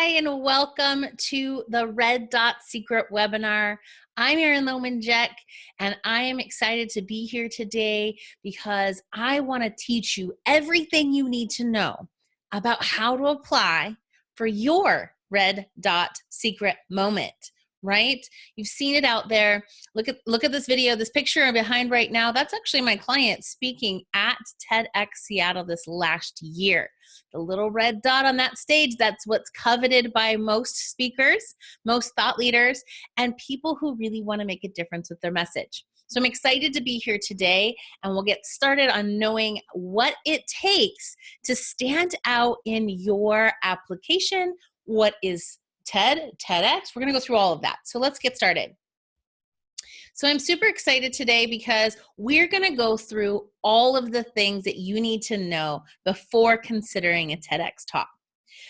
Hi, and welcome to the Red Dot Secret webinar. I'm Erin Lohman-Jeck, and I am excited to be here today because I want to teach you everything you need to know about how to apply for your Red Dot Secret moment, right? You've seen it out there. Look at this video, this picture I'm behind right now. That's actually my client speaking at TEDx Seattle this last year. The little red dot on that stage, that's what's coveted by most speakers, most thought leaders, and people who really want to make a difference with their message. So I'm excited to be here today, and we'll get started on knowing what it takes to stand out in your application. What is TEDx? We're going to go through all of that. So let's get started. So I'm super excited today because we're going to go through all of the things that you need to know before considering a TEDx talk.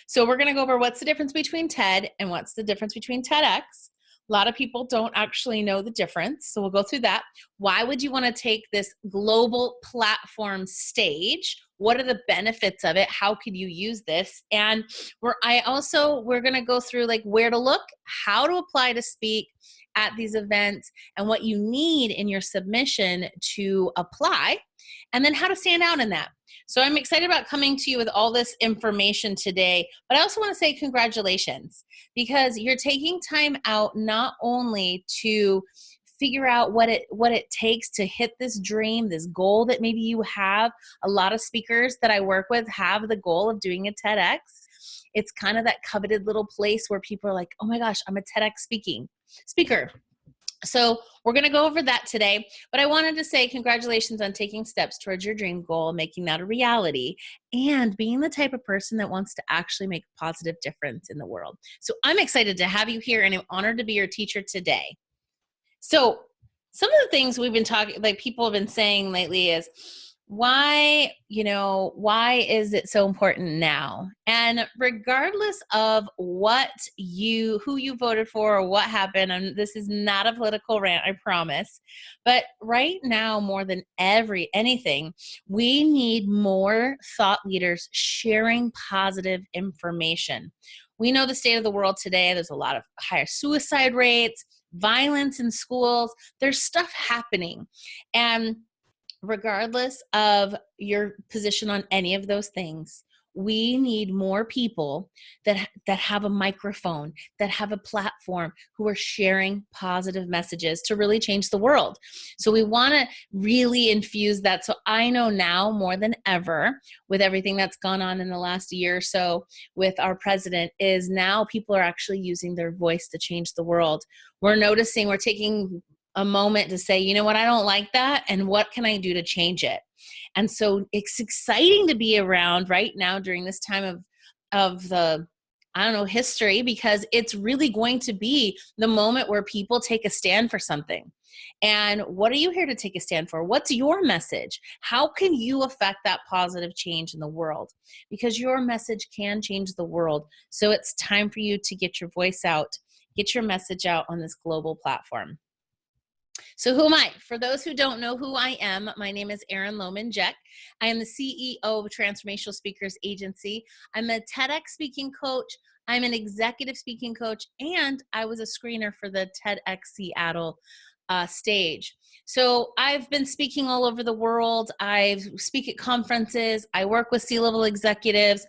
So we're going to go over what's the difference between TED and what's the difference between TEDx. A lot of people don't actually know the difference, so we'll go through that. Why would you want to take this global platform stage? What are the benefits of it? How could you use this? And we're going to go through like where to look, how to apply to speak at these events, and what you need in your submission to apply, and then how to stand out in that. So I'm excited about coming to you with all this information today, but I also want to say congratulations, because you're taking time out not only to figure out what it takes to hit this dream, this goal that maybe you have. A lot of speakers that I work with have the goal of doing a TEDx. It's kind of that coveted little place where people are like, oh my gosh, I'm a TEDx speaker. So we're going to go over that today, but I wanted to say congratulations on taking steps towards your dream goal, making that a reality, and being the type of person that wants to actually make a positive difference in the world. So I'm excited to have you here, and I'm honored to be your teacher today. So some of the things we've been talking, like people have been saying lately is, why is it so important now? And regardless of who you voted for or what happened, and this is not a political rant, I promise, but right now more than anything, we need more thought leaders sharing positive information. We know the state of the world today. There's a lot of higher suicide rates, violence in schools. There's stuff happening. And regardless of your position on any of those things, we need more people that have a microphone, that have a platform, who are sharing positive messages to really change the world. So we want to really infuse that. So I know now more than ever, with everything that's gone on in the last year or so with our president, is now people are actually using their voice to change the world. We're taking a moment to say, you know what, I don't like that, and what can I do to change it? And so it's exciting to be around right now during this time of the, history, because it's really going to be the moment where people take a stand for something. And what are you here to take a stand for? What's your message? How can you affect that positive change in the world? Because your message can change the world. So it's time for you to get your voice out, get your message out on this global platform. So who am I? For those who don't know who I am, my name is Erin Lohman-Jeck. I am the CEO of Transformational Speakers Agency. I'm a TEDx speaking coach. I'm an executive speaking coach, and I was a screener for the TEDx Seattle stage. So I've been speaking all over the world. I speak at conferences. I work with C-level executives.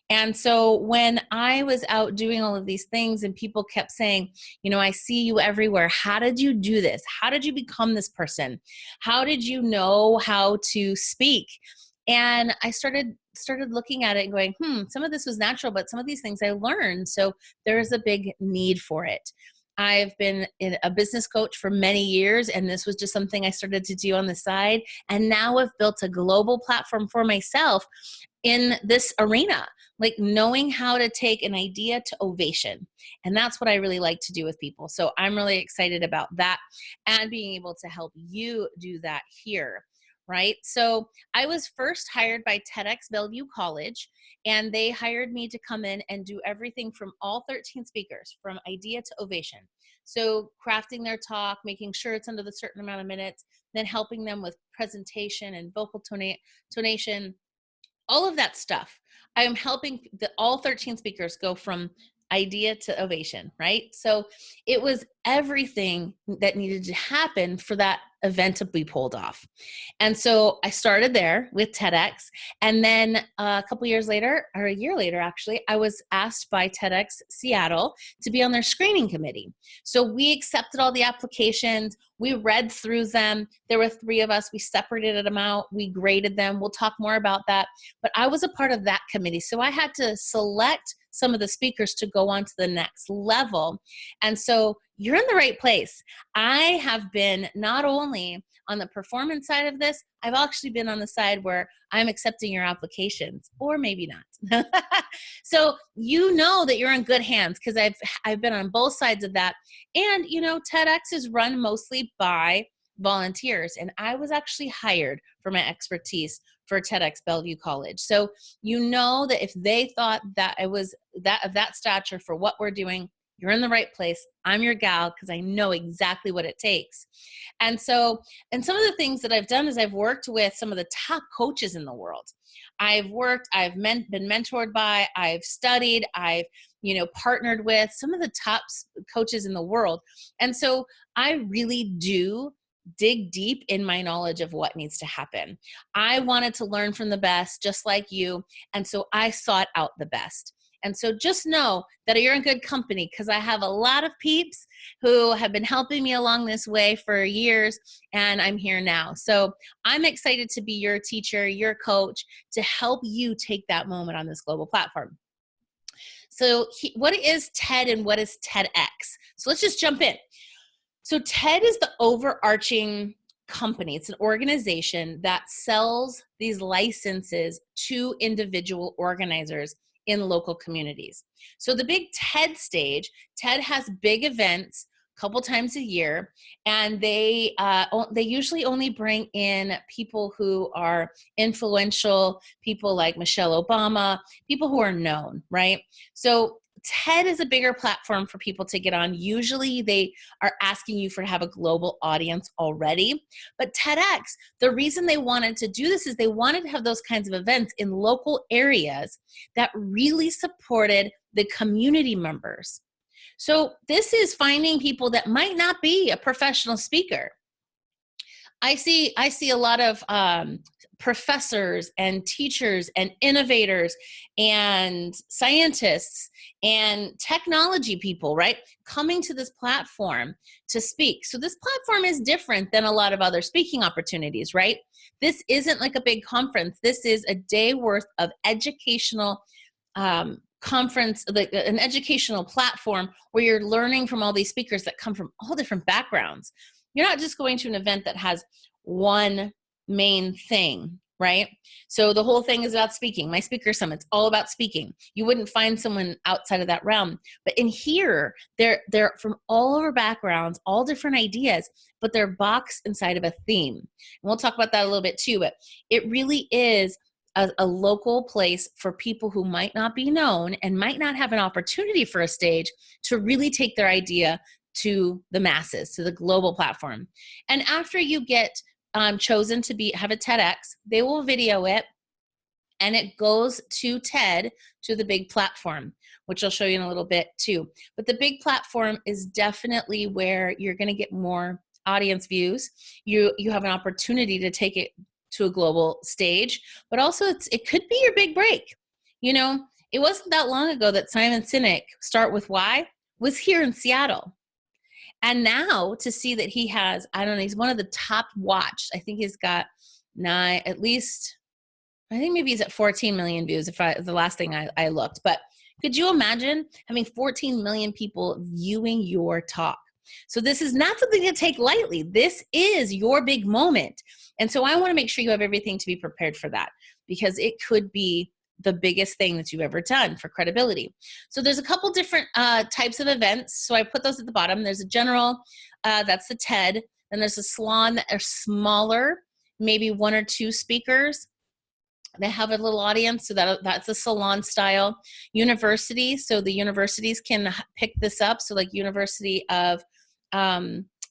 And so when I was out doing all of these things and people kept saying, I see you everywhere. How did you do this? How did you become this person? How did you know how to speak? And I started looking at it and going, some of this was natural, but some of these things I learned. So there's a big need for it. I've been a business coach for many years, and this was just something I started to do on the side. And now I've built a global platform for myself in this arena, like knowing how to take an idea to ovation. And that's what I really like to do with people. So I'm really excited about that and being able to help you do that here. Right? So I was first hired by TEDx Bellevue College, and they hired me to come in and do everything from all 13 speakers, from idea to ovation. So crafting their talk, making sure it's under the certain amount of minutes, then helping them with presentation and vocal tonation, all of that stuff. I am helping all 13 speakers go from idea to ovation, right? So it was everything that needed to happen for that event to be pulled off. And so I started there with TEDx. And then a couple years later, or a year later, actually, I was asked by TEDx Seattle to be on their screening committee. So we accepted all the applications. We read through them. There were 3 of us. We separated them out. We graded them. We'll talk more about that. But I was a part of that committee. So I had to select some of the speakers to go on to the next level. And so you're in the right place. I have been not only on the performance side of this, I've actually been on the side where I'm accepting your applications, or maybe not. So you know that you're in good hands, because I've been on both sides of that. And TEDx is run mostly by volunteers, and I was actually hired for my expertise for TEDx Bellevue College. So you know that if they thought that I was that of that stature for what we're doing, you're in the right place. I'm your gal, because I know exactly what it takes. And so, and some of the things that I've done is I've worked with some of the top coaches in the world. I've been mentored by, I've studied, I've partnered with some of the top coaches in the world. And so I really do dig deep in my knowledge of what needs to happen. I wanted to learn from the best, just like you. And so I sought out the best. And so just know that you're in good company, because I have a lot of peeps who have been helping me along this way for years, and I'm here now. So I'm excited to be your teacher, your coach, to help you take that moment on this global platform. So what is TED and what is TEDx? So let's just jump in. So TED is the overarching company. It's an organization that sells these licenses to individual organizers in local communities. So the big TED stage, TED has big events a couple times a year, and they usually only bring in people who are influential, people like Michelle Obama, people who are known, right? So TED is a bigger platform for people to get on. Usually they are asking you to have a global audience already. But TEDx, the reason they wanted to do this is they wanted to have those kinds of events in local areas that really supported the community members. So this is finding people that might not be a professional speaker. I see a lot of professors and teachers and innovators and scientists and technology people, right, coming to this platform to speak. So this platform is different than a lot of other speaking opportunities, right? This isn't like a big conference. This is a day worth of educational conference, like an educational platform where you're learning from all these speakers that come from all different backgrounds. You're not just going to an event that has one main thing, right? So the whole thing is about speaking. My speaker summit's all about speaking. You wouldn't find someone outside of that realm. But in here, they're from all over backgrounds, all different ideas, but they're boxed inside of a theme. And we'll talk about that a little bit too, but it really is a local place for people who might not be known and might not have an opportunity for a stage to really take their idea to the masses, to the global platform. And after you get chosen to have a TEDx, they will video it, and it goes to TED, to the big platform, which I'll show you in a little bit too. But the big platform is definitely where you're going to get more audience views. You have an opportunity to take it to a global stage, but also it could be your big break. It wasn't that long ago that Simon Sinek, Start With Why, was here in Seattle. And now to see that he has, I don't know, he's one of the top watched. I think he's got I think maybe he's at 14 million views, the last thing I looked. But could you imagine having 14 million people viewing your talk? So this is not something to take lightly. This is your big moment. And so I want to make sure you have everything to be prepared for that, because it could be the biggest thing that you've ever done for credibility. So there's a couple different types of events. So I put those at the bottom. There's a general, that's the TED. Then there's a salon that are smaller, maybe 1 or 2 speakers. They have a little audience, so that's a salon style. University, so the universities can pick this up. So like University of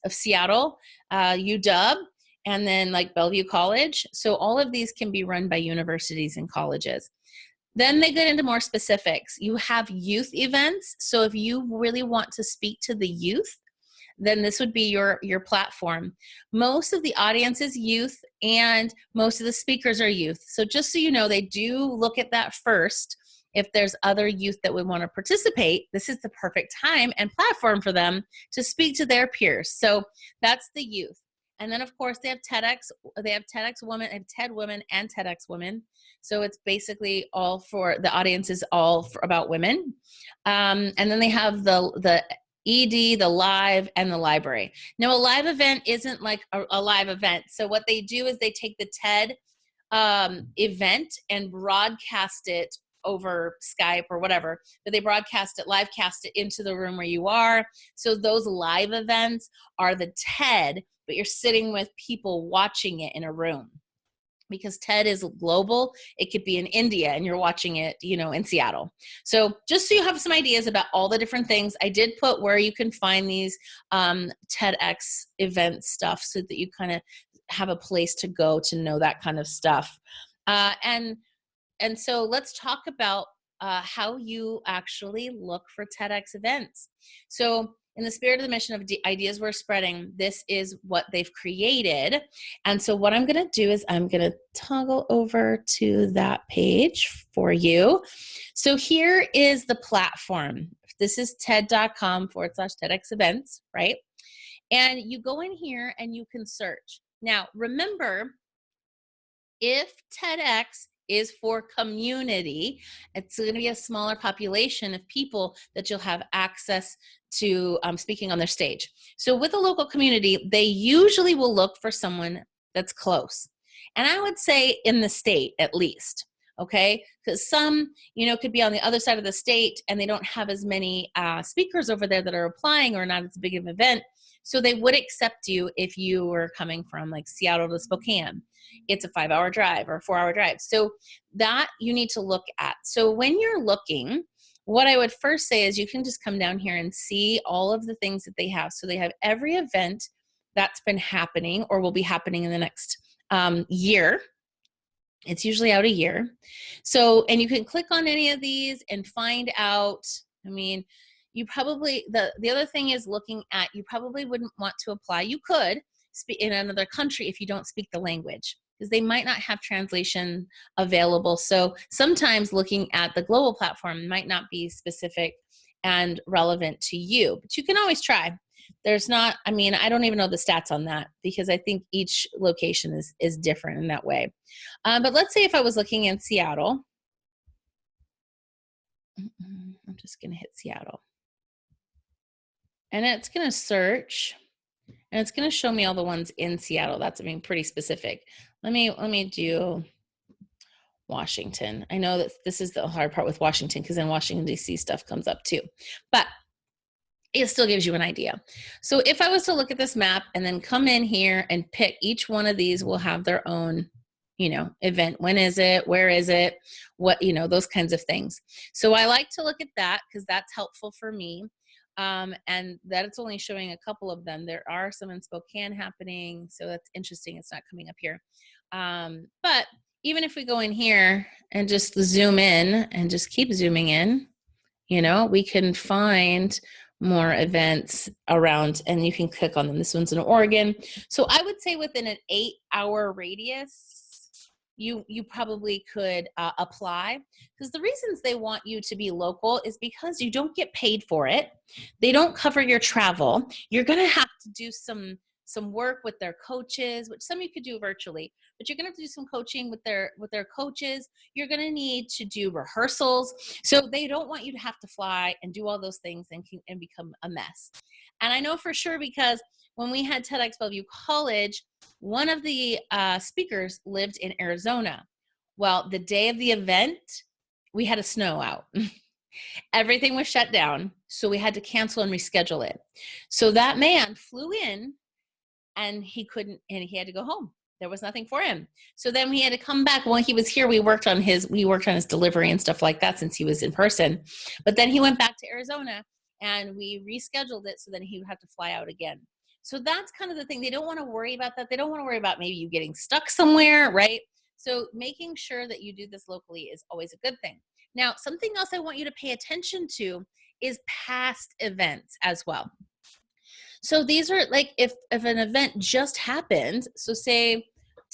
Seattle, UW, and then like Bellevue College. So all of these can be run by universities and colleges. Then they get into more specifics. You have youth events. So if you really want to speak to the youth, then this would be your platform. Most of the audience is youth and most of the speakers are youth. So just so you know, they do look at that first. If there's other youth that would want to participate, this is the perfect time and platform for them to speak to their peers. So that's the youth. And then of course they have TEDx women, and TED women and TEDx women. So it's basically all for the audience is all for, about women. And then they have the ED, the live, and the library. Now, a live event isn't like a live event. So what they do is they take the TED event and broadcast it over Skype or whatever, but they broadcast it, live cast it into the room where you are. So those live events are the TED, but you're sitting with people watching it in a room. Because TED is global, it could be in India and you're watching it, in Seattle. So just so you have some ideas about all the different things, I did put where you can find these TEDx event stuff so that you kind of have a place to go to know that kind of stuff. And so let's talk about how you actually look for TEDx events. So in the spirit of the mission of ideas we're spreading, this is what they've created. And so what I'm going to do is I'm going to toggle over to that page for you. So here is the platform. This is TED.com/TEDx events, right? And you go in here and you can search. Now, remember, if TEDx is for community, it's going to be a smaller population of people that you'll have access to speaking on their stage. So with a local community, they usually will look for someone that's close. And I would say in the state at least, okay? Because some, could be on the other side of the state and they don't have as many speakers over there that are applying or not as big of an event. So they would accept you if you were coming from like Seattle to Spokane. It's a 5-hour drive or a 4-hour drive. So that you need to look at. So when you're looking, what I would first say is you can just come down here and see all of the things that they have. So they have every event that's been happening or will be happening in the next year. It's usually out a year. So, and you can click on any of these and find out, you probably, the other thing is looking at, you probably wouldn't want to apply. You could speak in another country if you don't speak the language, because they might not have translation available. So sometimes looking at the global platform might not be specific and relevant to you, but you can always try. There's not, I don't even know the stats on that because I think each location is different in that way. But let's say if I was looking in Seattle, I'm just going to hit Seattle. And it's going to search, and it's going to show me all the ones in Seattle. That's, pretty specific. Let me do Washington. I know that this is the hard part with Washington because then Washington, D.C. stuff comes up too. But it still gives you an idea. So if I was to look at this map and then come in here and pick, each one of these will have their own, event. When is it? Where is it? What, those kinds of things. So I like to look at that because that's helpful for me. And that it's only showing a couple of them. There are some in Spokane happening. So that's interesting. It's not coming up here. But even if we go in here and just zoom in and just keep zooming in, we can find more events around and you can click on them. This one's in Oregon. So I would say within an 8-hour radius, you probably could apply, because the reasons they want you to be local is because you don't get paid for it. They don't cover your travel. You're going to have to do some work with their coaches, which some you could do virtually, but you're going to have to do some coaching with their coaches. You're going to need to do rehearsals. So they don't want you to have to fly and do all those things and become a mess. And I know for sure because when we had TEDx Bellevue College, one of the speakers lived in Arizona. Well, the day of the event, we had a snow out. Everything was shut down. So we had to cancel and reschedule it. So that man flew in and he had to go home. There was nothing for him. So then he had to come back. When he was here, we worked on his delivery and stuff like that since he was in person. But then he went back to Arizona and we rescheduled it so then he would have to fly out again. So that's kind of the thing. They don't want to worry about that. They don't want to worry about maybe you getting stuck somewhere, right? So making sure that you do this locally is always a good thing. Now, something else I want you to pay attention to is past events as well. So these are like if an event just happened, so say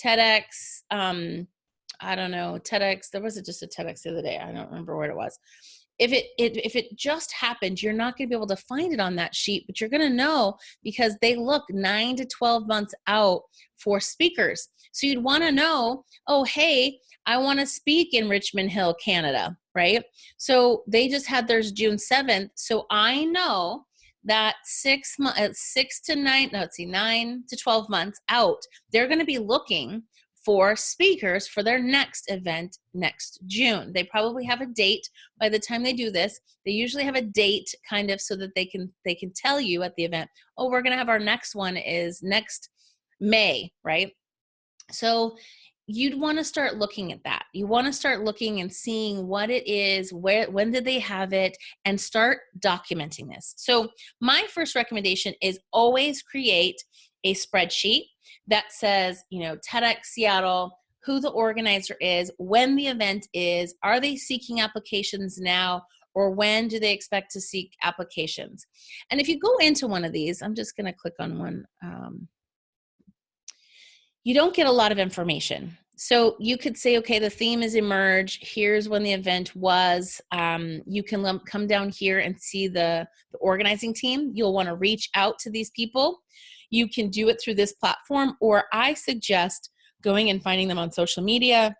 TEDx, I don't know, TEDx, there was just a TEDx the other day. I don't remember what it was. If it just happened, you're not going to be able to find it on that sheet, but you're going to know because they look 9 to 12 months out for speakers. So you'd want to know, oh, hey, I want to speak in Richmond Hill, Canada, right? So they just had theirs June 7th. So I know that 9 to 12 months out, they're going to be looking for speakers for their next event next June. They probably have a date by the time they do this. They usually have a date kind of so that they can tell you at the event, oh, we're going to have our next one is next May, right? So you'd want to start looking at that. You want to start looking and seeing what it is, when did they have it, and start documenting this. So my first recommendation is always create a spreadsheet that says, TEDx Seattle, who the organizer is, when the event is, are they seeking applications now, or when do they expect to seek applications? And if you go into one of these, I'm just going to click on one. You don't get a lot of information. So you could say, okay, the theme is emerge. Here's when the event was. You can come down here and see the organizing team. You'll want to reach out to these people. You can do it through this platform, or I suggest going and finding them on social media,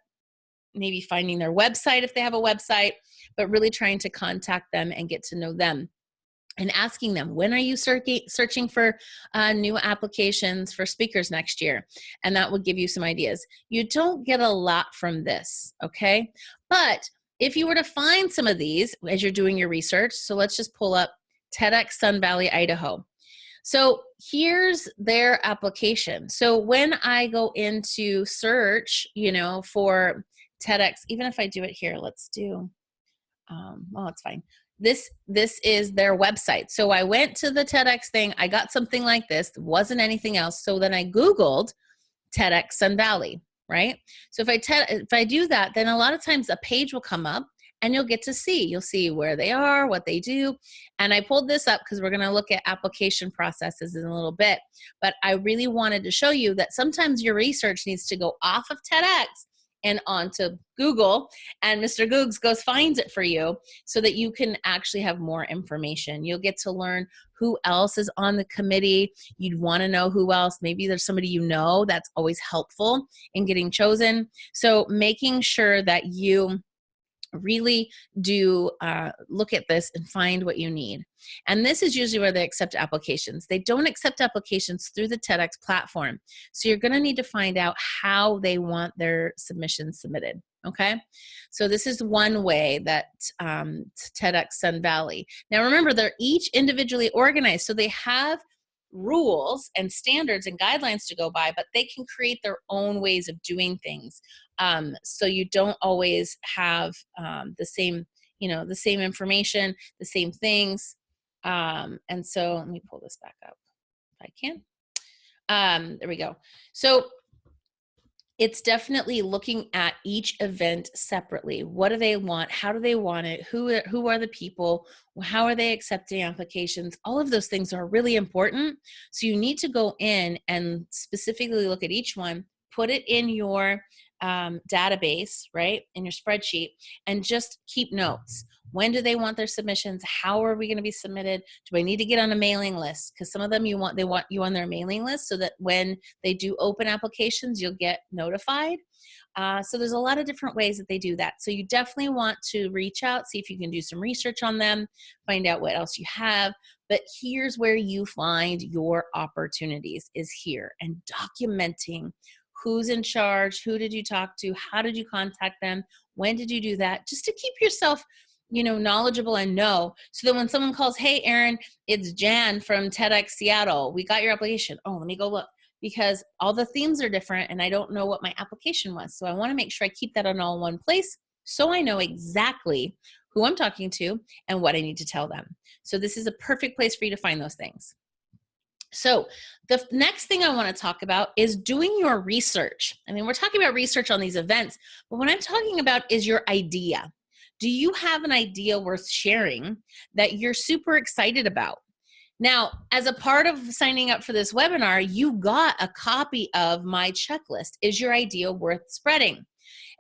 maybe finding their website if they have a website, but really trying to contact them and get to know them. And asking them, when are you searching for new applications for speakers next year? And that will give you some ideas. You don't get a lot from this, okay? But if you were to find some of these as you're doing your research, so let's just pull up TEDx Sun Valley, Idaho. So here's their application. So when I go into search, for TEDx, even if I do it here, let's do, well, it's fine. This is their website. So I went to the TEDx thing. I got something like this. There wasn't anything else. So then I Googled TEDx Sun Valley, right? So if I do that, then a lot of times a page will come up and you'll get to see. You'll see where they are, what they do. And I pulled this up because we're going to look at application processes in a little bit. But I really wanted to show you that sometimes your research needs to go off of TEDx and onto Google, and Mr. Googs goes finds it for you so that you can actually have more information. You'll get to learn who else is on the committee. You'd want to know who else. Maybe there's somebody that's always helpful in getting chosen. So making sure that you really do look at this and find what you need. And this is usually where they accept applications. They don't accept applications through the TEDx platform. So you're going to need to find out how they want their submissions submitted. Okay. So this is one way that TEDx Sun Valley. Now remember, they're each individually organized. So they have rules and standards and guidelines to go by, but they can create their own ways of doing things. So you don't always have the same information, the same things. And so let me pull this back up if I can. There we go. So it's definitely looking at each event separately. What do they want? How do they want it? Who are the people? How are they accepting applications? All of those things are really important. So you need to go in and specifically look at each one, put it in your database, right, in your spreadsheet, and just keep notes. When do they want their submissions? How are we going to be submitted? Do I need to get on a mailing list? Because some of them they want you on their mailing list so that when they do open applications, you'll get notified. So there's a lot of different ways that they do that. So you definitely want to reach out, see if you can do some research on them, find out what else you have. But here's where you find your opportunities is here, and documenting who's in charge, who did you talk to, how did you contact them, when did you do that, just to keep yourself knowledgeable and know, so that when someone calls, hey, Erin, it's Jan from TEDx Seattle. We got your application. Oh, let me go look, because all the themes are different and I don't know what my application was. So I want to make sure I keep that on all one place so I know exactly who I'm talking to and what I need to tell them. So this is a perfect place for you to find those things. So the next thing I want to talk about is doing your research. I mean, we're talking about research on these events, but what I'm talking about is your idea. Do you have an idea worth sharing that you're super excited about? Now, as a part of signing up for this webinar, you got a copy of my checklist. Is your idea worth spreading?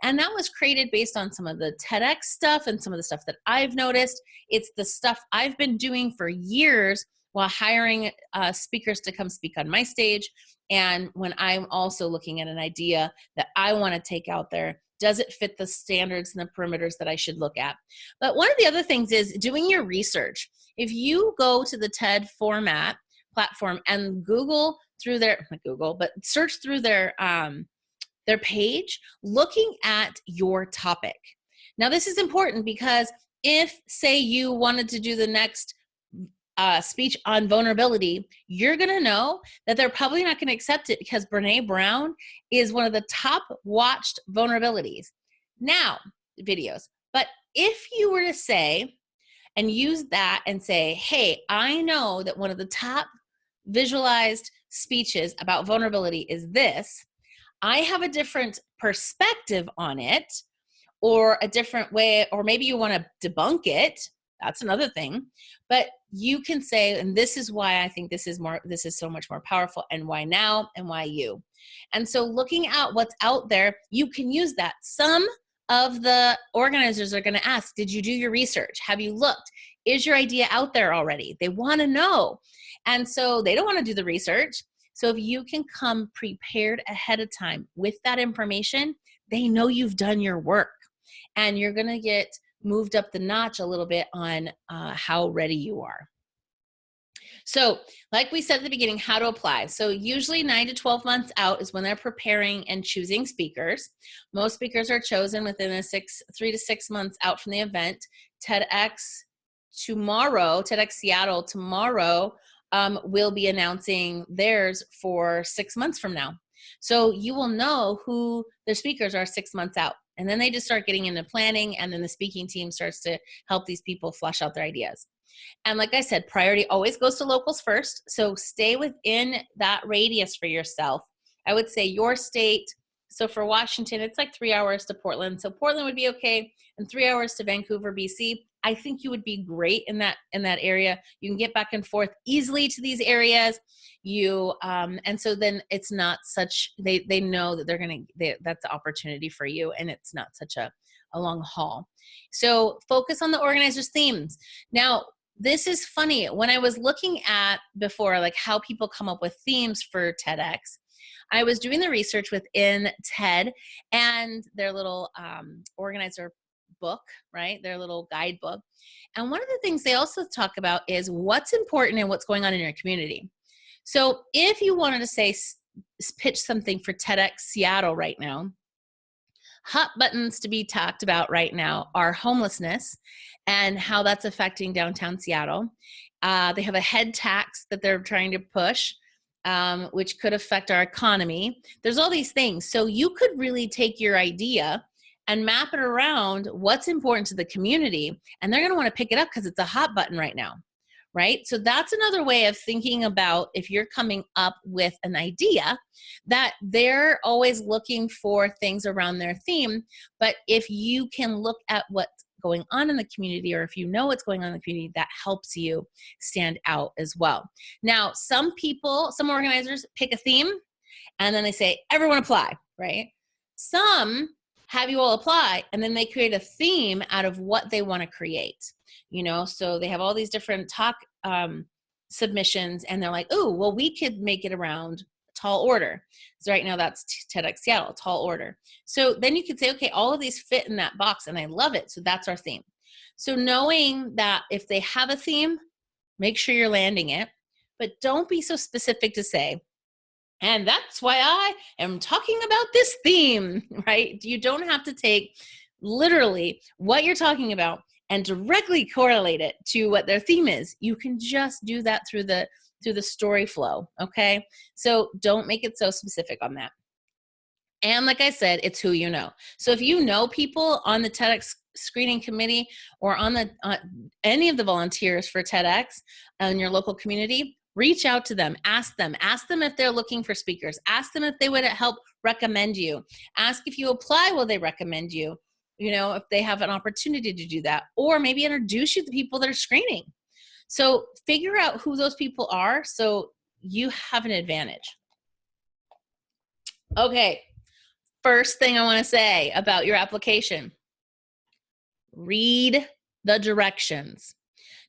And that was created based on some of the TEDx stuff and some of the stuff that I've noticed. It's the stuff I've been doing for years while hiring speakers to come speak on my stage. And when I'm also looking at an idea that I want to take out there, does it fit the standards and the perimeters that I should look at? But one of the other things is doing your research. If you go to the TED format platform and Google through their, not Google, but search through their page, looking at your topic. Now, this is important because if, say, you wanted to do the next speech on vulnerability, you're going to know that they're probably not going to accept it because Brene Brown is one of the top watched vulnerabilities now videos. But if you were to say and use that and say, hey, I know that one of the top visualized speeches about vulnerability is this, I have a different perspective on it, or a different way, or maybe you want to debunk it. That's another thing. But you can say, and this is why I think this is so much more powerful, and why now, and why you. And so looking at what's out there, you can use that. Some of the organizers are going to ask, did you do your research? Have you looked? Is your idea out there already? They want to know. And so they don't want to do the research. So if you can come prepared ahead of time with that information, they know you've done your work, and you're going to get moved up the notch a little bit on how ready you are. So like we said at the beginning, how to apply. So usually 9 to 12 months out is when they're preparing and choosing speakers. Most speakers are chosen within 3 to 6 months out from the event. TEDx Seattle tomorrow will be announcing theirs for 6 months from now. So you will know who their speakers are 6 months out. And then they just start getting into planning, and then the speaking team starts to help these people flesh out their ideas. And like I said, priority always goes to locals first. So stay within that radius for yourself. I would say your state. So for Washington, it's like 3 hours to Portland. So Portland would be okay, and 3 hours to Vancouver, BC. I think you would be great in that area. You can get back and forth easily to these areas. And so then it's not such, they know that that's the opportunity for you, and it's not such a long haul. So focus on the organizer's themes. Now, this is funny. When I was looking at before, like how people come up with themes for TEDx, I was doing the research within TED and their little organizer book, right? Their little guidebook. And one of the things they also talk about is what's important and what's going on in your community. So if you wanted to say, pitch something for TEDx Seattle right now, hot buttons to be talked about right now are homelessness and how that's affecting downtown Seattle. They have a head tax that they're trying to push, which could affect our economy. There's all these things. So you could really take your idea and map it around what's important to the community, and they're going to want to pick it up because it's a hot button right now, right? So that's another way of thinking about, if you're coming up with an idea, that they're always looking for things around their theme. But if you can look at what's going on in the community, or if you know what's going on in the community, that helps you stand out as well. Now, some organizers pick a theme and then they say, everyone apply, right? Some have you all apply, and then they create a theme out of what they want to create. So they have all these different talk submissions, and they're like, oh, well, we could make it around tall order. So right now that's TEDx Seattle, tall order. So then you could say, okay, all of these fit in that box, and I love it. So that's our theme. So knowing that if they have a theme, make sure you're landing it, but don't be so specific to say, and that's why I am talking about this theme, right? You don't have to take literally what you're talking about and directly correlate it to what their theme is. You can just do that through the story flow, okay? So don't make it so specific on that. And like I said, it's who you know. So if you know people on the TEDx screening committee or on any of the volunteers for TEDx in your local community, Reach out to them, ask them if they're looking for speakers, ask them if they would help recommend you, ask if you apply, will they recommend you, if they have an opportunity to do that, or maybe introduce you to people that are screening. So figure out who those people are so you have an advantage. Okay, first thing I want to say about your application, read the directions.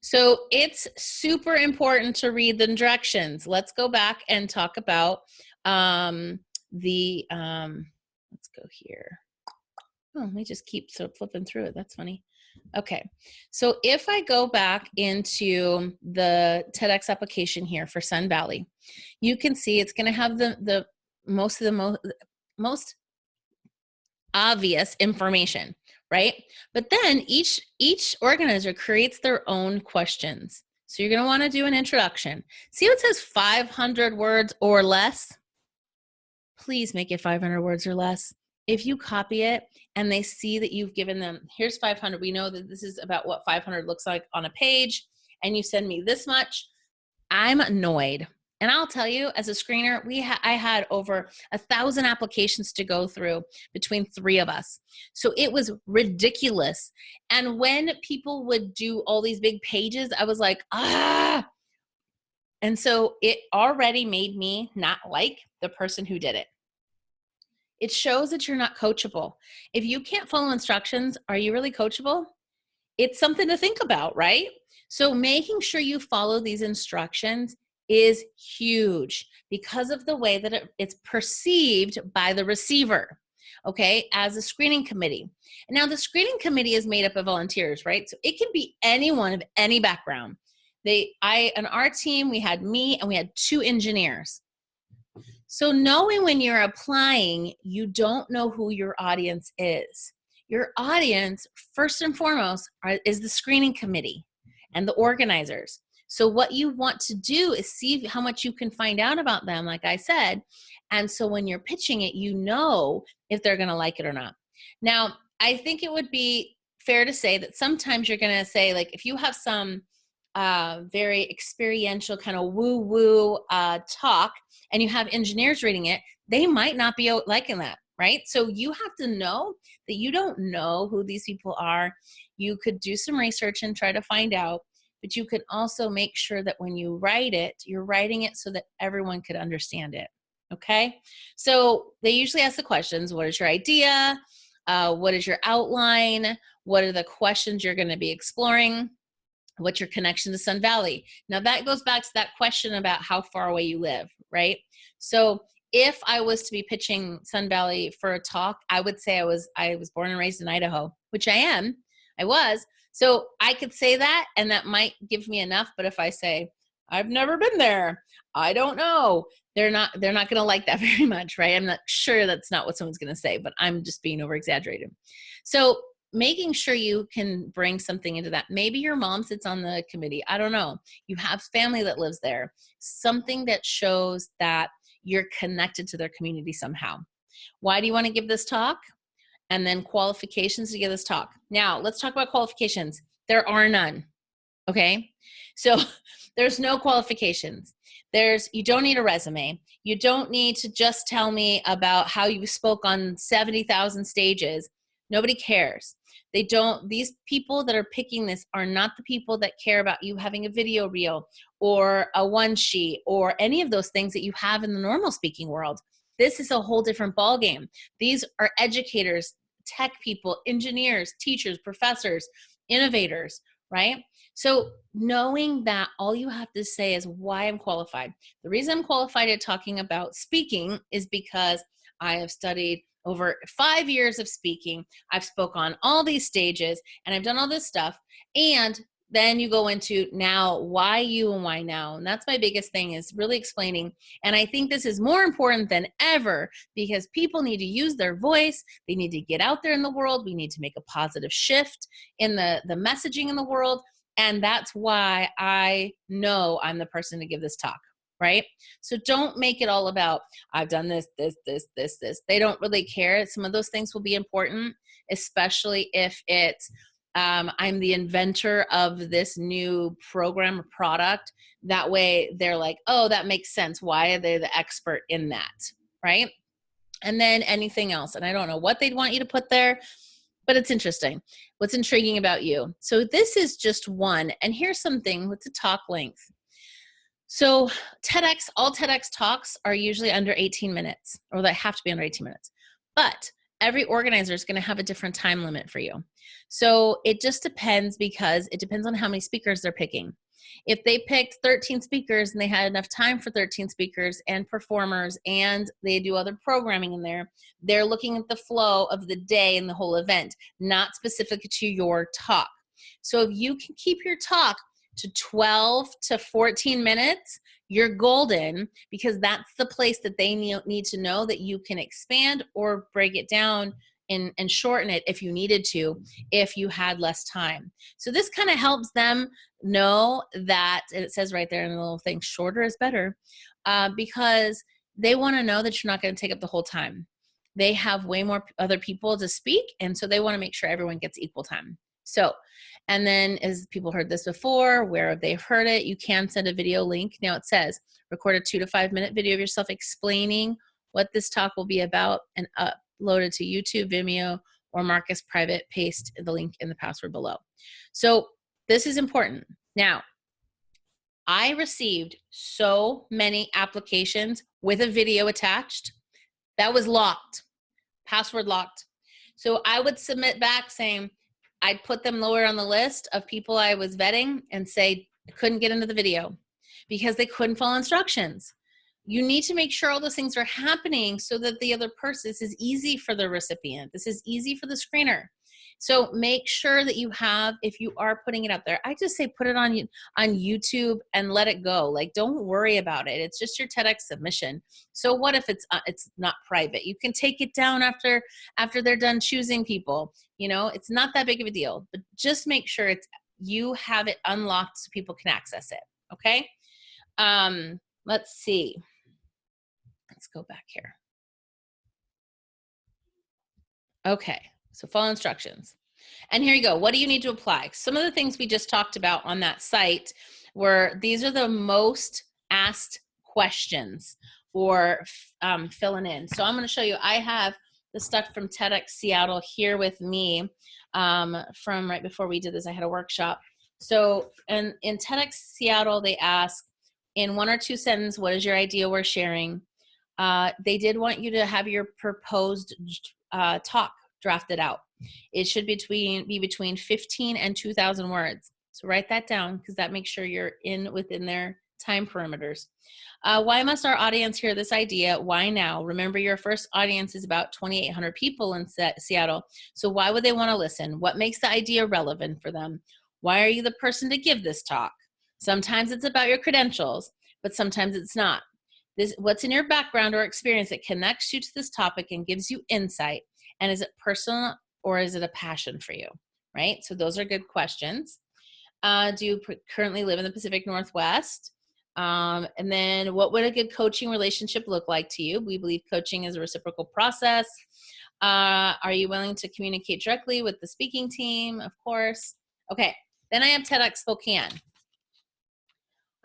So it's super important to read the directions. Let's go back and talk about let's go here. Oh, let me just keep flipping through it. That's funny. Okay, so if I go back into the TEDx application here for Sun Valley, you can see it's going to have the most obvious information, right? But then each organizer creates their own questions. So you're going to want to do an introduction. See what says 500 words or less? Please make it 500 words or less. If you copy it and they see that you've given them, here's 500, we know that this is about what 500 looks like on a page, and you send me this much, I'm annoyed. And I'll tell you, as a screener, I had over 1,000 applications to go through between 3 of us. So it was ridiculous. And when people would do all these big pages, I was like, ah. And so it already made me not like the person who did it. It shows that you're not coachable. If you can't follow instructions, are you really coachable? It's something to think about, right? So making sure you follow these instructions is huge because of the way that it's perceived by the receiver, okay, as a screening committee. And now the screening committee is made up of volunteers, right? So it can be anyone of any background. On our team, we had me and we had 2 engineers. So knowing when you're applying, you don't know who your audience is. Your audience, first and foremost, is the screening committee and the organizers. So what you want to do is see how much you can find out about them, like I said. And so when you're pitching it, you know if they're going to like it or not. Now, I think it would be fair to say that sometimes you're going to say, like, if you have some very experiential kind of woo-woo talk and you have engineers reading it, they might not be liking that, right? So you have to know that you don't know who these people are. You could do some research and try to find out, but you could also make sure that when you write it, you're writing it so that everyone could understand it, okay? So they usually ask the questions, what is your idea? What is your outline? What are the questions you're going to be exploring? What's your connection to Sun Valley? Now that goes back to that question about how far away you live, right? So if I was to be pitching Sun Valley for a talk, I would say I was born and raised in Idaho, which I was. So I could say that, and that might give me enough. But if I say, I've never been there, I don't know, they're not going to like that very much, right? I'm not sure that's not what someone's going to say, but I'm just being over exaggerated. So making sure you can bring something into that. Maybe your mom sits on the committee. I don't know. You have family that lives there. Something that shows that you're connected to their community somehow. Why do you want to give this talk? And then qualifications to give this talk. Now, let's talk about qualifications. There are none. Okay? So there's no qualifications. You don't need a resume. You don't need to just tell me about how you spoke on 70,000 stages. Nobody cares. These people that are picking this are not the people that care about you having a video reel or a one sheet or any of those things that you have in the normal speaking world. This is a whole different ballgame. These are educators, tech people, engineers, teachers, professors, innovators, right? So knowing that all you have to say is why I'm qualified. The reason I'm qualified at talking about speaking is because I have studied over 5 years of speaking. I've spoke on all these stages and I've done all this stuff. And then you go into now, why you and why now? And that's my biggest thing, is really explaining. And I think this is more important than ever because people need to use their voice. They need to get out there in the world. We need to make a positive shift in the messaging in the world. And that's why I know I'm the person to give this talk. Right? So don't make it all about, I've done this. They don't really care. Some of those things will be important, especially if it's I'm the inventor of this new program or product. That way they're like, oh, that makes sense. Why are they the expert in that, right? And then anything else. And I don't know what they'd want you to put there, but it's interesting. What's intriguing about you? So this is just one. And here's something with the talk length. So TEDx, all TEDx talks are usually under 18 minutes, or they have to be under 18 minutes. But every organizer is going to have a different time limit for you. So it just depends, because it depends on how many speakers they're picking. If they picked 13 speakers and they had enough time for 13 speakers and performers, and they do other programming in there, they're looking at the flow of the day and the whole event, not specific to your talk. So if you can keep your talk to 12 to 14 minutes, you're golden, because that's the place that they need to know that you can expand or break it down and shorten it if you needed to, if you had less time. So this kind of helps them know that, and it says right there in the little thing, shorter is better, because they want to know that you're not going to take up the whole time. They have way more other people to speak, and so they want to make sure everyone gets equal time. So, and then, as people heard this before, where they've heard it, you can send a video link. Now it says, record a 2 to 5 minute video of yourself explaining what this talk will be about and upload it to YouTube, Vimeo, or Marcus Private. Paste the link in the password below. So this is important. Now, I received so many applications with a video attached that was locked, password locked. So I would submit back saying, I'd put them lower on the list of people I was vetting and say, I couldn't get into the video because they couldn't follow instructions. You need to make sure all those things are happening so that the other person, this is easy for the recipient. This is easy for the screener. So make sure that you have, if you are putting it up there, I just say put it on YouTube and let it go. Like, don't worry about it. It's just your TEDx submission. So what if it's not private? You can take it down after they're done choosing people. You know, it's not that big of a deal, but just make sure you have it unlocked so people can access it. Okay. Let's see. Let's go back here. Okay. So follow instructions. And here you go. What do you need to apply? Some of the things we just talked about on that site were, these are the most asked questions for filling in. So I'm going to show you, I have the stuff from TEDx Seattle here with me from right before we did this. I had a workshop. So in TEDx Seattle, they ask, in 1 or 2 sentences, what is your idea we're sharing? They did want you to have your proposed talk drafted out. It should be between 15 and 2,000 words. So write that down, because that makes sure you're within their time perimeters. Why must our audience hear this idea? Why now? Remember, your first audience is about 2,800 people in Seattle. So why would they want to listen? What makes the idea relevant for them? Why are you the person to give this talk? Sometimes it's about your credentials, but sometimes it's not. What's in your background or experience that connects you to this topic and gives you insight? And is it personal or is it a passion for you, right? So those are good questions. Do you currently live in the Pacific Northwest? And then, what would a good coaching relationship look like to you? We believe coaching is a reciprocal process. Are you willing to communicate directly with the speaking team? Of course. Okay, then I have TEDx Spokane.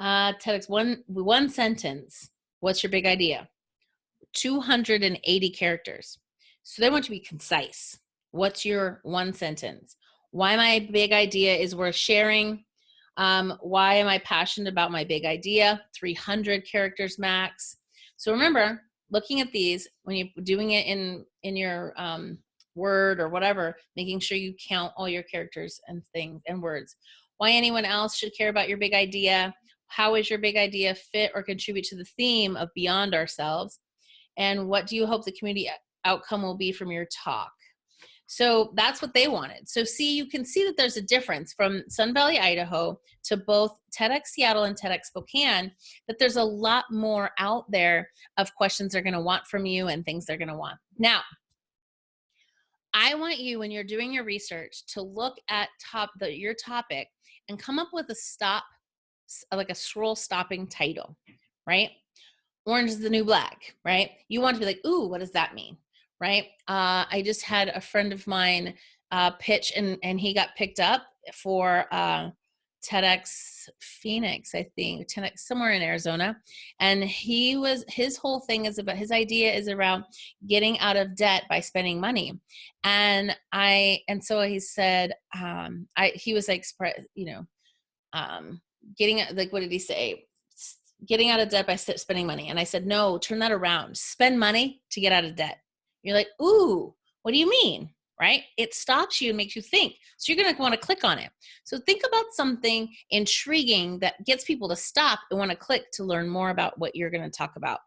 TEDx, one sentence. What's your big idea? 280 characters. So they want you to be concise. What's your one sentence? Why my big idea is worth sharing. Why am I passionate about my big idea? 300 characters max. So remember, looking at these, when you're doing it in your Word or whatever, making sure you count all your characters and things and words. Why anyone else should care about your big idea. How is your big idea fit or contribute to the theme of Beyond Ourselves? And what do you hope the community outcome will be from your talk? So that's what they wanted. So you can see that there's a difference from Sun Valley, Idaho to both TEDx Seattle and TEDx Spokane, that there's a lot more out there of questions they're going to want from you and things they're going to want. Now, I want you, when you're doing your research, to look at your topic and come up with like a scroll stopping title, right? Orange is the new black, right? You want to be like, ooh, what does that mean, right? I just had a friend of mine pitch, and he got picked up for TEDx Phoenix, I think, TEDx somewhere in Arizona. And his whole thing is about, his idea is around getting out of debt by spending money. And so he said, he was like, getting, like, what did he say? Getting out of debt by spending money. And I said, no, turn that around. Spend money to get out of debt. You're like, ooh, what do you mean? Right? It stops you and makes you think. So you're going to want to click on it. So think about something intriguing that gets people to stop and want to click to learn more about what you're going to talk about.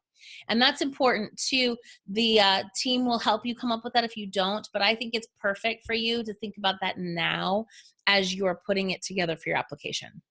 And that's important too. The team will help you come up with that if you don't, but I think it's perfect for you to think about that now as you're putting it together for your application.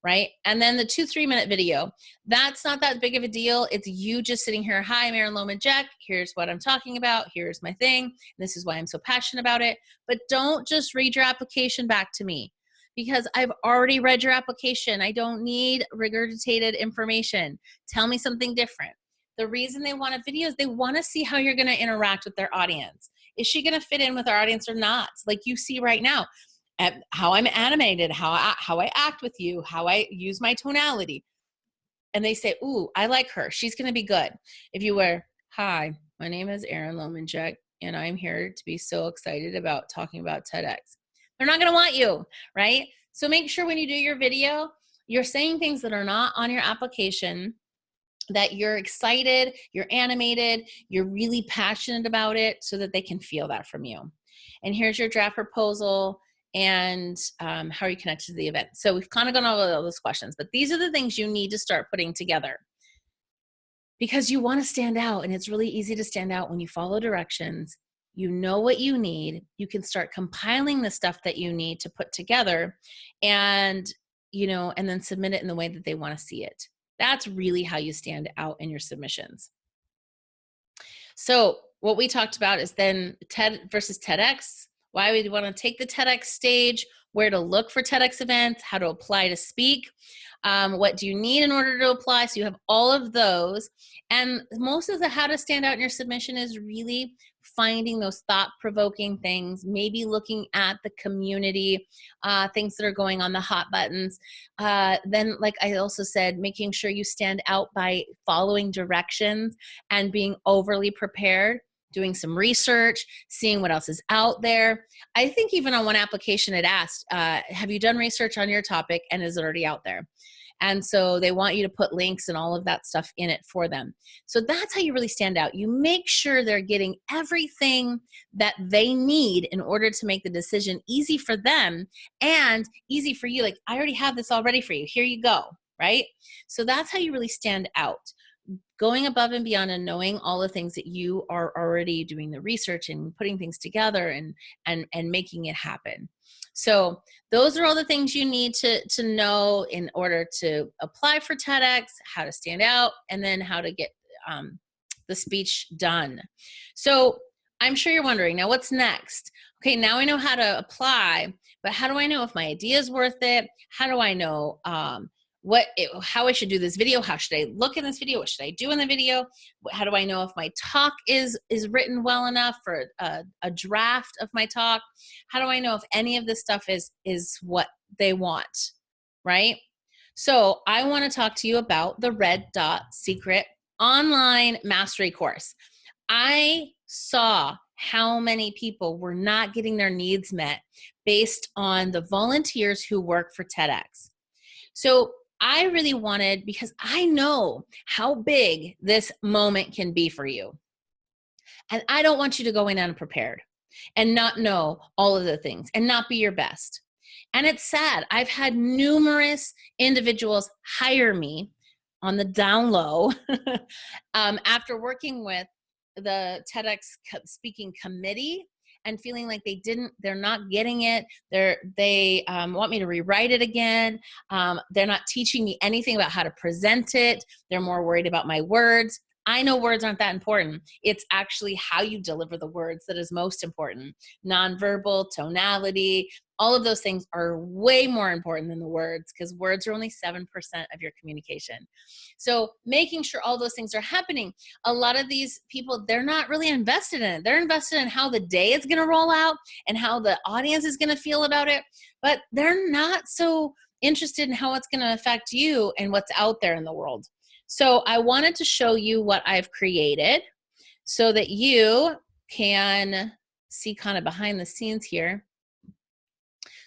Right? And then the 2-3 minute video, that's not that big of a deal. It's you just sitting here. Hi, I'm Erin Lohman-Jack. Here's what I'm talking about. Here's my thing. This is why I'm so passionate about it. But don't just read your application back to me, because I've already read your application. I don't need regurgitated information. Tell me something different. The reason they want a video is they want to see how you're going to interact with their audience. Is she going to fit in with our audience or not? Like you see right now. How I'm animated, how I act with you, how I use my tonality. And they say, ooh, I like her. She's going to be good. If you were, hi, my name is Erin Lohman-Jack, and I'm here to be so excited about talking about TEDx. They're not going to want you, right? So make sure when you do your video, you're saying things that are not on your application, that you're excited, you're animated, you're really passionate about it, so that they can feel that from you. And here's your draft proposal, and how are you connected to the event. So we've kind of gone over all those questions, but these are the things you need to start putting together, because you want to stand out. And it's really easy to stand out when you follow directions. You know what you need. You can start compiling the stuff that you need to put together, and and then submit it in the way that they want to see it. That's really how you stand out in your submissions. So what we talked about is then TED versus TEDx, why we want to take the TEDx stage, where to look for TEDx events, how to apply to speak, what do you need in order to apply. So you have all of those. And most of the how to stand out in your submission is really finding those thought-provoking things, maybe looking at the community, things that are going on, the hot buttons. Then, like I also said, making sure you stand out by following directions and being overly prepared, doing some research, seeing what else is out there. I think even on one application it asked, have you done research on your topic, and is it already out there? And so they want you to put links and all of that stuff in it for them. So that's how you really stand out. You make sure they're getting everything that they need in order to make the decision easy for them and easy for you. Like, I already have this all ready for you. Here you go, right? So that's how you really stand out. Going above and beyond and knowing all the things that you are already doing the research and putting things together and making it happen. So those are all the things you need to know in order to apply for TEDx, how to stand out, and then how to get the speech done. So I'm sure you're wondering, now what's next? Okay, now I know how to apply, but how do I know if my idea is worth it? How do I know how I should do this video? How should I look in this video? What should I do in the video? How do I know if my talk is written well enough for a draft of my talk? How do I know if any of this stuff is what they want, right? So I want to talk to you about the Red Dot Secret online mastery course. I saw how many people were not getting their needs met based on the volunteers who work for TEDx. So I really wanted, because I know how big this moment can be for you. And I don't want you to go in unprepared and not know all of the things and not be your best. And it's sad. I've had numerous individuals hire me on the down low after working with the TEDx speaking committee and feeling like they're not getting it. They want me to rewrite it again. They're not teaching me anything about how to present it. They're more worried about my words. I know words aren't that important. It's actually how you deliver the words that is most important. Nonverbal, tonality, all of those things are way more important than the words, because words are only 7% of your communication. So making sure all those things are happening. A lot of these people, they're not really invested in it. They're invested in how the day is going to roll out and how the audience is going to feel about it, but they're not so interested in how it's going to affect you and what's out there in the world. So I wanted to show you what I've created so that you can see kind of behind the scenes here.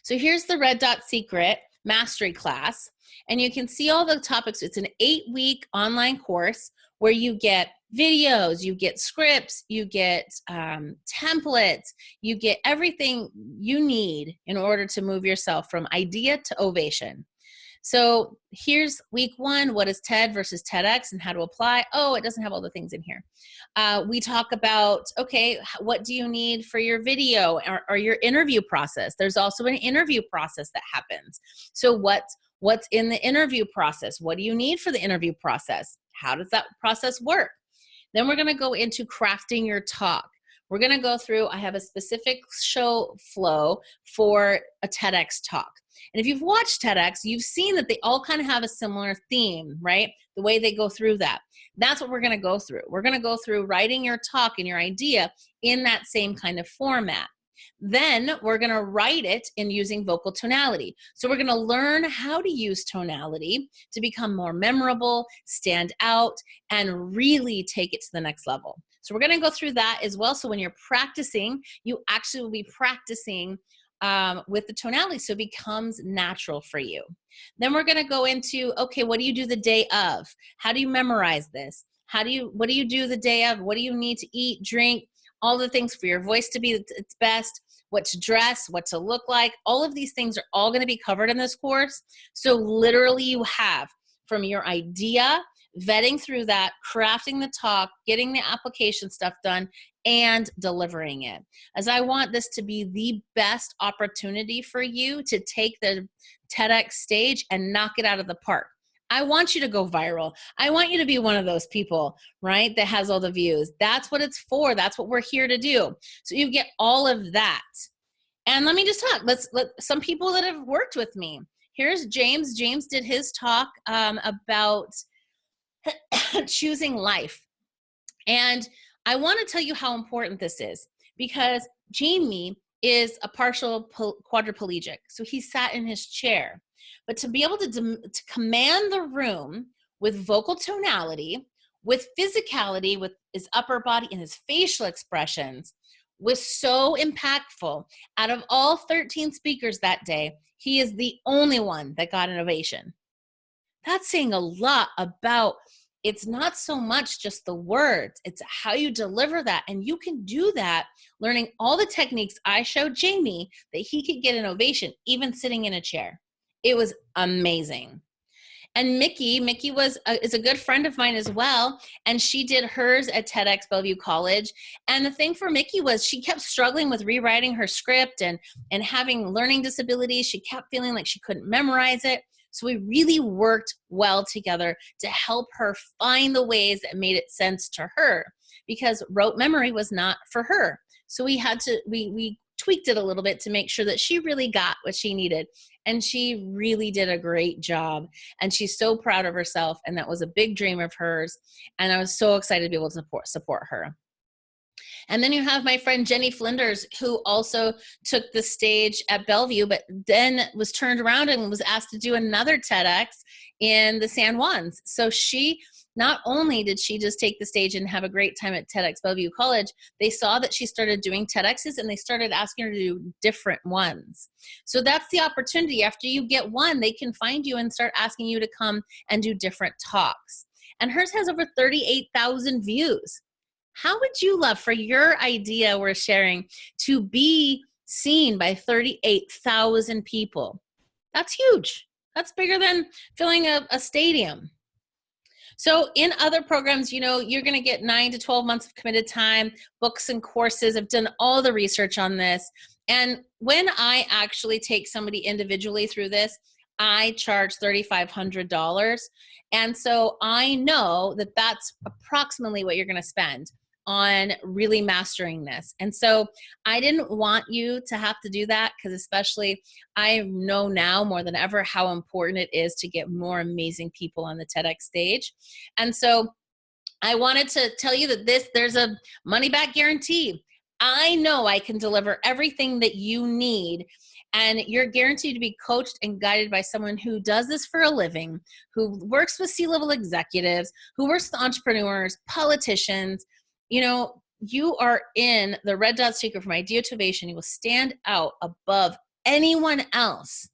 So here's the Red Dot Secret Mastery Class, and you can see all the topics. It's an 8-week online course where you get videos, you get scripts, you get templates, you get everything you need in order to move yourself from idea to ovation. So here's week 1, what is TED versus TEDx and how to apply. Oh, it doesn't have all the things in here. We talk about, okay, what do you need for your video or your interview process? There's also an interview process that happens. So what's in the interview process? What do you need for the interview process? How does that process work? Then we're going to go into crafting your talk. We're going to go through, I have a specific show flow for a TEDx talk. And if you've watched TEDx, you've seen that they all kind of have a similar theme, right? The way they go through that. That's what we're going to go through. We're going to go through writing your talk and your idea in that same kind of format. Then we're going to write it in using vocal tonality. So we're going to learn how to use tonality to become more memorable, stand out, and really take it to the next level. So we're going to go through that as well. So when you're practicing, you actually will be practicing with the tonality, so it becomes natural for you. Then we're going to go into, okay, what do you do the day of? How do you memorize this? What do you do the day of? What do you need to eat, drink, all the things for your voice to be its best, what to dress, what to look like. All of these things are all going to be covered in this course. So literally you have from your idea, vetting through that, crafting the talk, getting the application stuff done, and delivering it. As I want this to be the best opportunity for you to take the TEDx stage and knock it out of the park. I want you to go viral. I want you to be one of those people, right, that has all the views. That's what it's for. That's what we're here to do. So you get all of that. And let me just talk. Let some people that have worked with me. Here's James. James did his talk about choosing life. And I want to tell you how important this is, because Jamie is a partial quadriplegic. So he sat in his chair. But to be able to command the room with vocal tonality, with physicality, with his upper body and his facial expressions, was so impactful. Out of all 13 speakers that day, he is the only one that got an ovation. That's saying a lot about, it's not so much just the words, it's how you deliver that. And you can do that learning all the techniques I showed Jamie, that he could get an ovation even sitting in a chair. It was amazing. And Mickey is a good friend of mine as well, and she did hers at TEDx Bellevue College. And the thing for Mickey was she kept struggling with rewriting her script and having learning disabilities. She kept feeling like she couldn't memorize it. So we really worked well together to help her find the ways that made it sense to her, because rote memory was not for her. So we tweaked it a little bit to make sure that she really got what she needed. And she really did a great job. And she's so proud of herself. And that was a big dream of hers. And I was so excited to be able to support her. And then you have my friend Jenny Flinders, who also took the stage at Bellevue, but then was turned around and was asked to do another TEDx in the San Juans. So she, not only did she just take the stage and have a great time at TEDx Bellevue College, they saw that she started doing TEDx's and they started asking her to do different ones. So that's the opportunity. After you get one, they can find you and start asking you to come and do different talks. And hers has over 38,000 views. How would you love for your idea we're sharing to be seen by 38,000 people? That's huge. That's bigger than filling a stadium. So in other programs, you know, you're going to get 9 to 12 months of committed time, books and courses. I've done all the research on this. And when I actually take somebody individually through this, I charge $3,500. And so I know that that's approximately what you're going to spend on really mastering this. And so I didn't want you to have to do that, because especially I know now more than ever how important it is to get more amazing people on the TEDx stage. And so I wanted to tell you that there's a money back guarantee. I know I can deliver everything that you need, and you're guaranteed to be coached and guided by someone who does this for a living, who works with C-level executives, who works with entrepreneurs, politicians. You know, you are in the red dot secret from idea to ovation. You will stand out above anyone else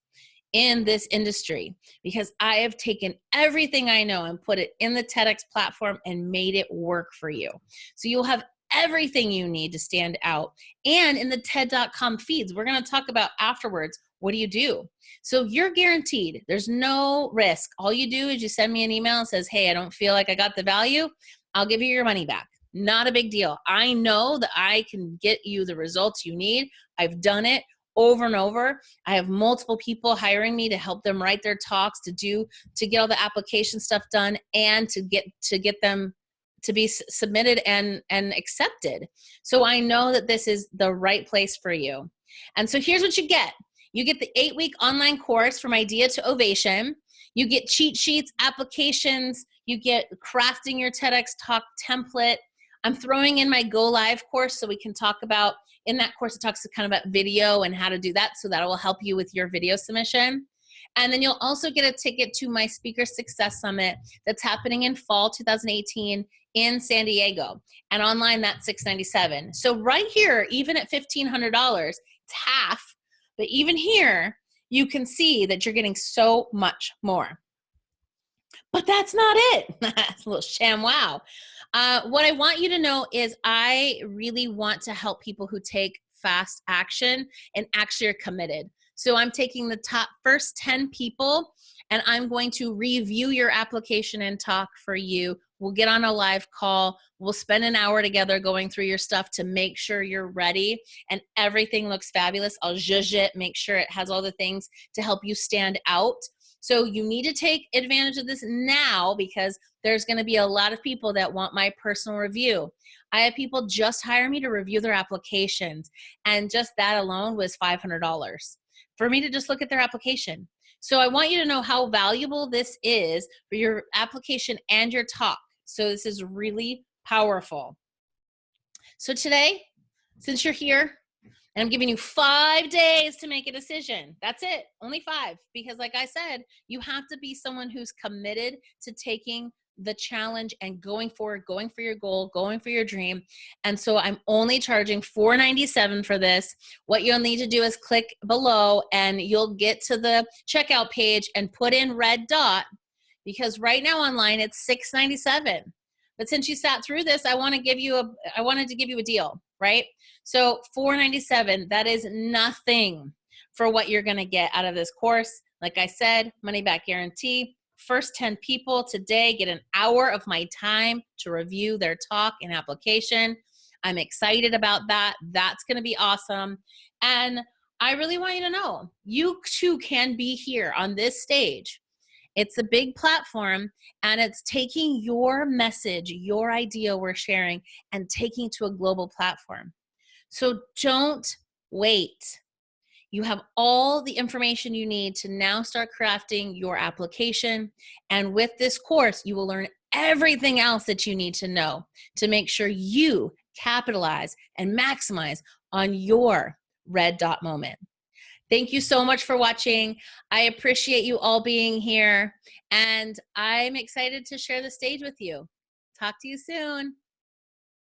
in this industry, because I have taken everything I know and put it in the TEDx platform and made it work for you. So you'll have everything you need to stand out. And in the TED.com feeds, we're going to talk about afterwards, what do you do? So you're guaranteed. There's no risk. All you do is you send me an email and says, hey, I don't feel like I got the value. I'll give you your money back. Not a big deal. I know that I can get you the results you need. I've done it over and over. I have multiple people hiring me to help them write their talks, to get all the application stuff done, and to get them to be submitted and accepted. So I know that this is the right place for you. And so here's what you get. You get the 8-week online course from idea to ovation. You get cheat sheets, applications. You get crafting your TEDx talk template. I'm throwing in my Go Live course, so we can talk about, in that course, it talks kind of about video and how to do that. So that will help you with your video submission. And then you'll also get a ticket to my Speaker Success Summit that's happening in fall 2018 in San Diego. And online, that's $697. So right here, even at $1,500, it's half. But even here, you can see that you're getting so much more. But that's not it. That's a little sham wow. What I want you to know is I really want to help people who take fast action and actually are committed. So I'm taking the top first 10 people, and I'm going to review your application and talk for you. We'll get on a live call. We'll spend an hour together going through your stuff to make sure you're ready and everything looks fabulous. I'll zhuzh it, make sure it has all the things to help you stand out. So you need to take advantage of this now, because there's going to be a lot of people that want my personal review. I have people just hire me to review their applications, and just that alone was $500 for me to just look at their application. So I want you to know how valuable this is for your application and your talk. So this is really powerful. So today, since you're here, and I'm giving you 5 days to make a decision. That's it, only 5. Because like I said, you have to be someone who's committed to taking the challenge and going forward, going for your goal, going for your dream. And so I'm only charging $497 for this. What you'll need to do is click below and you'll get to the checkout page and put in red dot, because right now online it's $697. But since you sat through this, I wanted to give you a deal, right? So $497, that is nothing for what you're going to get out of this course. Like I said, money back guarantee. First 10 people today get an hour of my time to review their talk and application. I'm excited about that. That's going to be awesome. And I really want you to know, you too can be here on this stage. It's a big platform, and it's taking your message, your idea we're sharing, and taking it to a global platform. So don't wait. You have all the information you need to now start crafting your application. And with this course, you will learn everything else that you need to know to make sure you capitalize and maximize on your red dot moment. Thank you so much for watching. I appreciate you all being here, and I'm excited to share the stage with you. Talk to you soon.